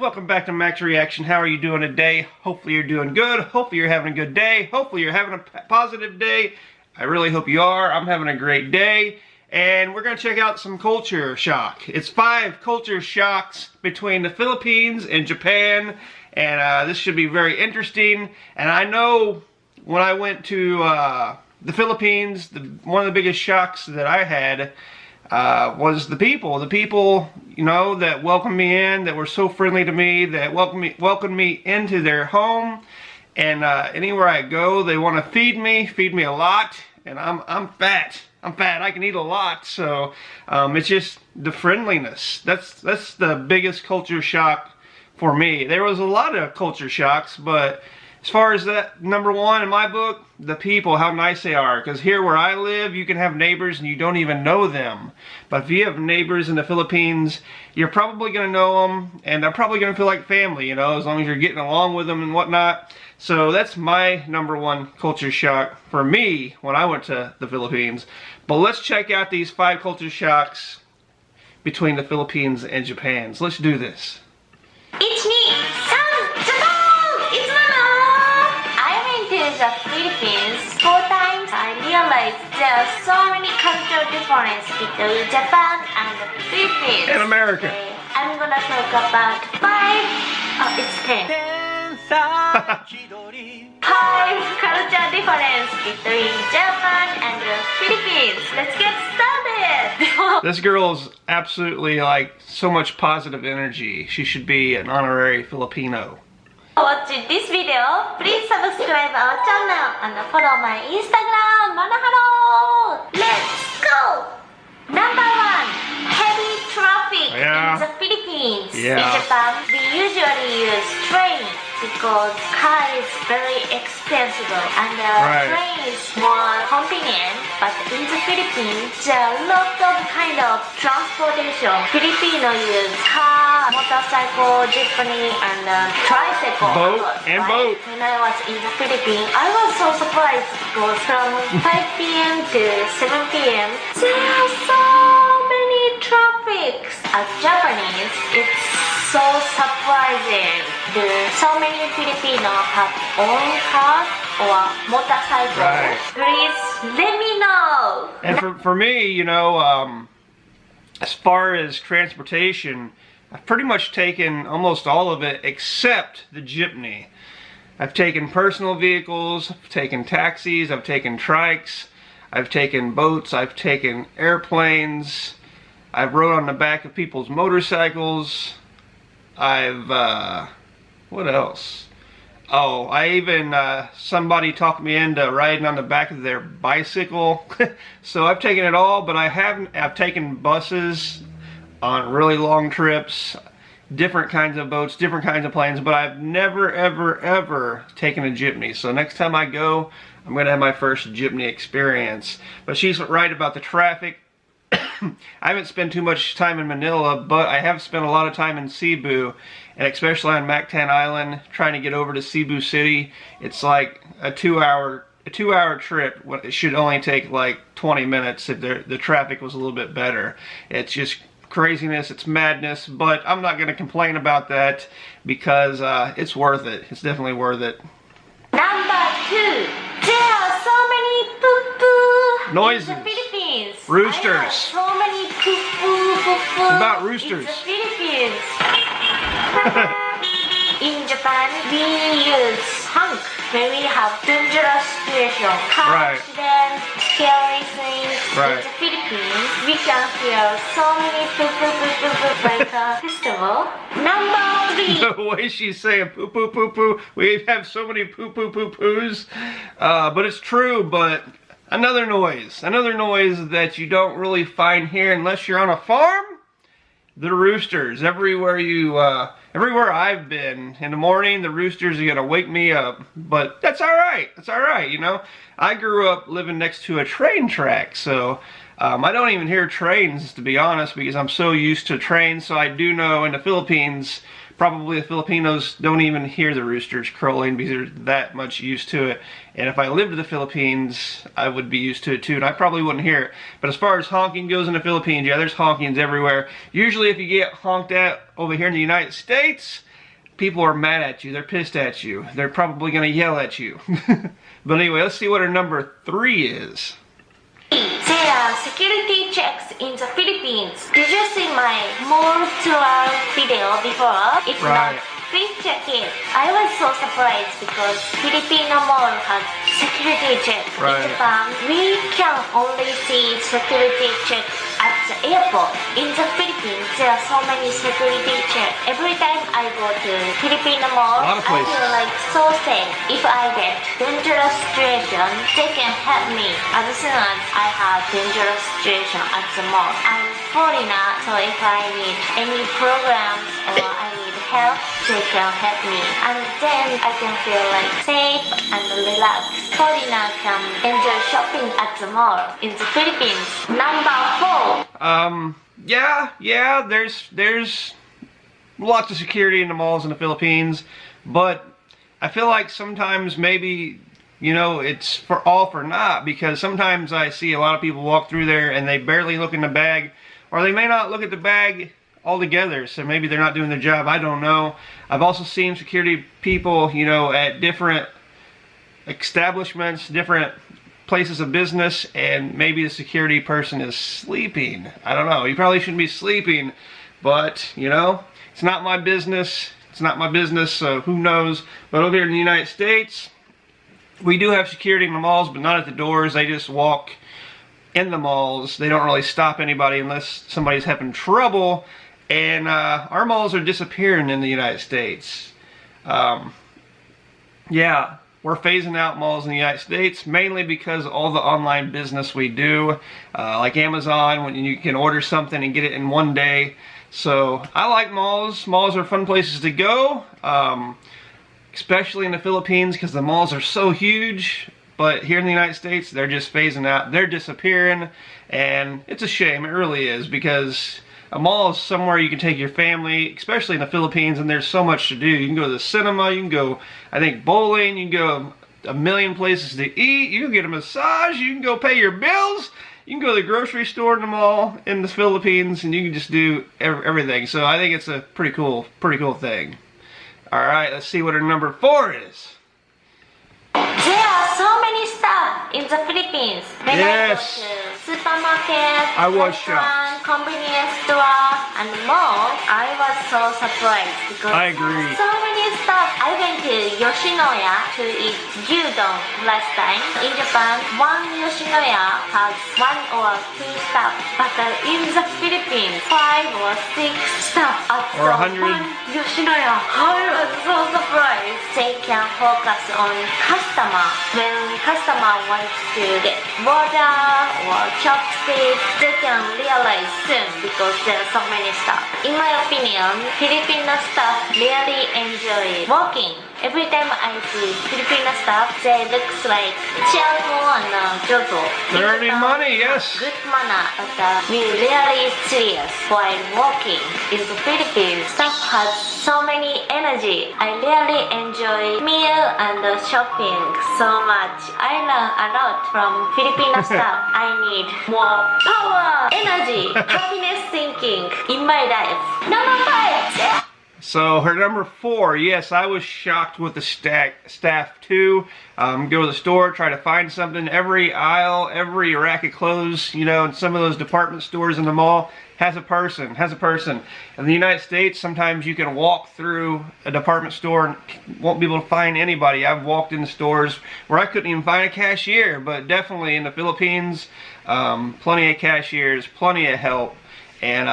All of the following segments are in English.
welcome back to Max Reaction. How are you doing today? Hopefully you're doing good. Hopefully you're having a good day. Hopefully you're having a positive day. I really hope you are. I'm having a great day. And we're going to check out some culture shock. It's 5 culture shocks between the Philippines and Japan. And this should be very interesting. And I know when I went to the Philippines, one of the biggest shocks that I had was the people. The people, you know, that welcomed me in, that were so friendly to me, that welcomed me into their home. And anywhere I go, they want to feed me a lot. And I'm fat. I'm fat. I can eat a lot. So it's just the friendliness. That's the biggest culture shock for me. There was a lot of culture shocks, but as far as that, number one in my book, the people, how nice they are. Because here where I live, you can have neighbors and you don't even know them. But if you have neighbors in the Philippines, you're probably going to know them, and they're probably going to feel like family, you know, as long as you're getting along with them and whatnot. So that's my number one culture shock for me when I went to the Philippines. But let's check out these 5 culture shocks between the Philippines and Japan. So let's do this. The Philippines 4 times. I realized there are so many cultural differences between Japan and the Philippines. And America. Okay, I'm gonna talk about 5, it's 10. 5 cultural differences between Japan and the Philippines. Let's get started. This girl is absolutely like so much positive energy. She should be an honorary Filipino. Watching this video, please subscribe our channel and follow my Instagram, Manaharo. Let's go! Number 1, heavy traffic in the Philippines. In Japan, we usually use train because car is very expensive and train is more convenient. But in the Philippines, there are lots of kind of transportation. Filipino use car, motorcycle, jeepney, and tricycle. Boat. When I was in the Philippines, I was so surprised because from 5 p.m. to 7 p.m. there are so many traffics. As Japanese, it's so surprising. So many Filipinos have own cars or motorcycles. Please let me know. And for me, you know, as far as transportation, I've pretty much taken almost all of it except the jeepney. I've taken personal vehicles, I've taken taxis, I've taken trikes, I've taken boats, I've taken airplanes, I've rode on the back of people's motorcycles, I've, what else? Oh, I even, somebody talked me into riding on the back of their bicycle. So I've taken it all, but I've taken buses on really long trips, different kinds of boats, different kinds of planes, but I've never, ever, ever taken a jeepney. So next time I go, I'm going to have my first jeepney experience. But she's right about the traffic. I haven't spent too much time in Manila, but I have spent a lot of time in Cebu, and especially on Mactan Island, trying to get over to Cebu City. It's like a 2-hour trip. It should only take like 20 minutes if the traffic was a little bit better. It's just craziness, it's madness, but I'm not going to complain about that because it's worth it. It's definitely worth it. Number 2, there are so many poo-poo noises. In the Philippines. Roosters. So many poo-poo About roosters. in the Philippines. In Japan, we use honk when we have dangerous situation, car accident, scary things. In the Philippines, we can hear so many poo-poo like a festival. Number 3. The way she's saying poo poo poo poo, we have so many poo poo poo poos. But it's true, but another noise that you don't really find here unless you're on a farm. The roosters. Everywhere I've been, in the morning, the roosters are gonna wake me up. But that's alright. That's alright, you know. I grew up living next to a train track, so I don't even hear trains, to be honest, because I'm so used to trains. So I do know in the Philippines, probably the Filipinos don't even hear the roosters crowing because they're that much used to it. And if I lived in the Philippines, I would be used to it too, and I probably wouldn't hear it. But as far as honking goes in the Philippines, yeah, there's honkings everywhere. Usually if you get honked at over here in the United States, people are mad at you. They're pissed at you. They're probably going to yell at you. But anyway, let's see what our number 3 is. There are security checks in the Philippines. Did you see my mall tour video before? If Right. not, please check it. I was so surprised because Filipino mall has security check. Right. In Japan, we can only see security check at the airport. In the Philippines, there are so many security checks. Every time I go to Filipino mall, A lot of I places. feel like so safe. If I get dangerous situation, they can help me as soon as I have dangerous situation at the mall. I'm foreigner, so if I need any programs or I need help, they can help me. And then I can feel like safe and relaxed. Foreigner can enjoy shopping at the mall in the Philippines. Number 4. Yeah, there's lots of security in the malls in the Philippines, but I feel like sometimes maybe, you know, it's for all for naught, because sometimes I see a lot of people walk through there and they barely look in the bag, or they may not look at the bag altogether, so maybe they're not doing their job. I don't know. I've also seen security people, you know, at different establishments, different places of business, and maybe the security person is sleeping. I don't know. You probably shouldn't be sleeping, but, you know, it's not my business. It's not my business, so who knows. But over here in the United States, we do have security in the malls, but not at the doors. They just walk in the malls. They don't really stop anybody unless somebody's having trouble. And our malls are disappearing in the United States. Yeah, we're phasing out malls in the United States, mainly because of all the online business we do, like Amazon, when you can order something and get it in one day. So I like malls. Malls are fun places to go, especially in the Philippines, because the malls are so huge. But here in the United States, they're just phasing out. They're disappearing, and it's a shame. It really is, because a mall is somewhere you can take your family, especially in the Philippines, and there's so much to do. You can go to the cinema, you can go, I think, bowling, you can go a million places to eat, you can get a massage, you can go pay your bills, you can go to the grocery store in the mall in the Philippines, and you can just do everything. So I think it's a pretty cool thing. Alright, let's see what our number 4 is. There are so many stuff in the Philippines. When Yes. I go to supermarket, I was restaurant, convenience store, and mall, I was so surprised because I agree. so many stuff. I went to Yoshinoya to eat gyudon last time. In Japan, one Yoshinoya has 1 or 2 stuff, but in the Philippines, 5 or 6 stuff at Or the 100. one Yoshinoya. I was so surprised. They can focus on customer. When customer wants to get water or chopsticks, they can realize soon because there are so many stuff. In my opinion, Filipino staff really enjoy walking. Every time I see Filipino staff, they looks like cheerful and joyful. They're earning money, yes. Good manner, but we really serious while walking. In the Philippines, staff has so many energy. I really enjoy meal and shopping so much. I learn a lot from Filipino staff. I need more power, energy, happiness thinking in my life. Number 5. So her number 4, yes, I was shocked with the staff too. Go to the store, try to find something. Every aisle, every rack of clothes, you know, in some of those department stores in the mall has a person. In the United States, sometimes you can walk through a department store and won't be able to find anybody. I've walked in stores where I couldn't even find a cashier, but definitely in the Philippines, plenty of cashiers, plenty of help. And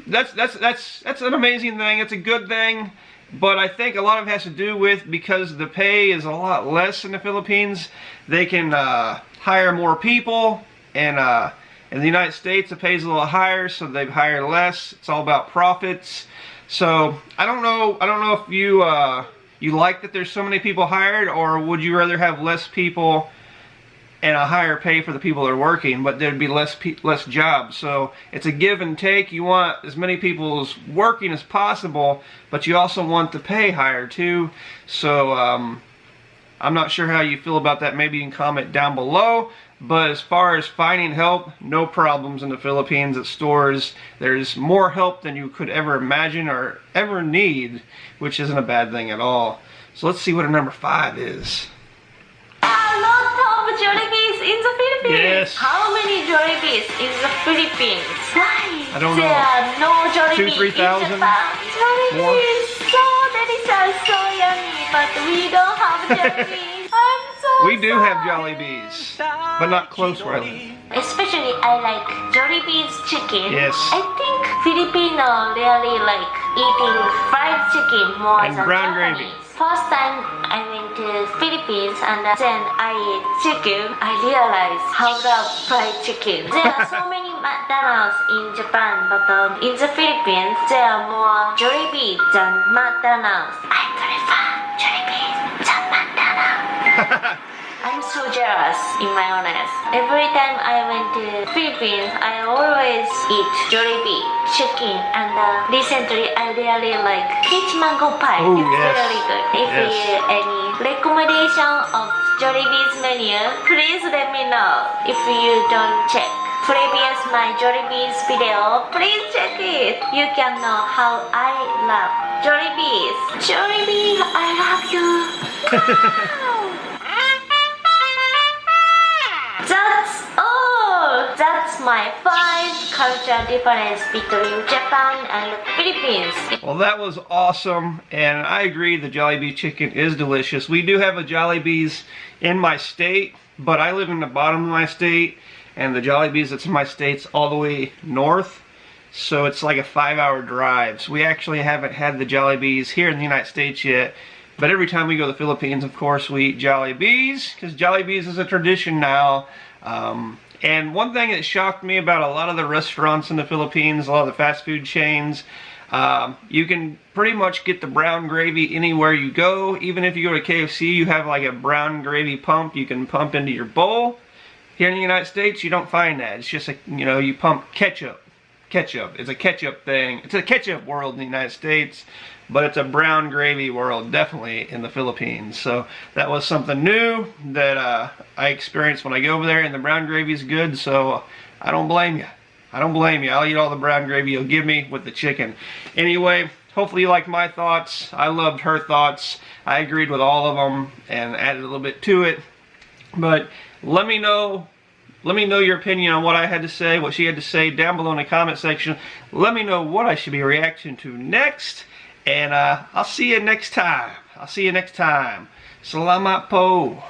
that's an amazing thing. It's a good thing, but I think a lot of it has to do with because the pay is a lot less in the Philippines. They can hire more people, and in the United States the pay is a little higher, so they hire less. It's all about profits. So I don't know if you you like that there's so many people hired, or would you rather have less people and a higher pay for the people that are working, but there'd be less jobs. So it's a give and take. You want as many people as working as possible, but you also want the pay higher too. So I'm not sure how you feel about that. Maybe you can comment down below. But as far as finding help, no problems in the Philippines at stores. There's more help than you could ever imagine or ever need, which isn't a bad thing at all. So let's see what a number 5 is. A lot of Jollibees in the Philippines. Yes. How many Jollibees in the Philippines? Why? I don't know. There are no Jollibee 2,000, 3,000 in Japan. Jollibee more? is so delicious, so yummy, but we don't have Jollibee. I'm so We do have sad. Jollibees, but not close where I live. Especially I like Jollibee's chicken. Yes. I think Filipino really like eating fried chicken more And than brown Japanese. gravy. First time I went to Philippines and then I ate chicken, I realized how love fried chicken. There are so many McDonald's in Japan, but in the Philippines there are more Jollibee than McDonald's. I prefer Jollibee than McDonald's. I'm so jealous, in my honest. Every time I went to Philippines, I always eat Jollibee chicken, and recently I really like peach mango pie. Oh, it's yes. really good. If Yes. you any recommendation of Jollibee's menu, please let me know. If you don't check previous my Jollibee's video, please check it. You can know how I love Jollibee's. Jollibee, I love you. Wow. That's all! That's my 5 culture difference between Japan and the Philippines. Well, that was awesome, and I agree the Jollibee chicken is delicious. We do have a Jollibee's in my state, but I live in the bottom of my state, and the Jollibee's that's in my state's all the way north, so it's like a 5-hour drive. So we actually haven't had the Jollibee's here in the United States yet, but every time we go to the Philippines, of course, we eat Jollibee's, because Jollibee's is a tradition now. And one thing that shocked me about a lot of the restaurants in the Philippines, a lot of the fast food chains, you can pretty much get the brown gravy anywhere you go. Even if you go to KFC, you have like a brown gravy pump you can pump into your bowl. Here in the United States, you don't find that. It's just you pump ketchup. It's a ketchup thing. It's a ketchup world in the United States, but it's a brown gravy world definitely in the Philippines. So that was something new that I experienced when I go over there, and the brown gravy is good, so I don't blame you. I don't blame you. I'll eat all the brown gravy you'll give me with the chicken. Anyway, hopefully you liked my thoughts. I loved her thoughts. I agreed with all of them and added a little bit to it. But let me know your opinion on what I had to say, what she had to say down below in the comment section. Let me know what I should be reacting to next. And I'll see you next time. Salamat po.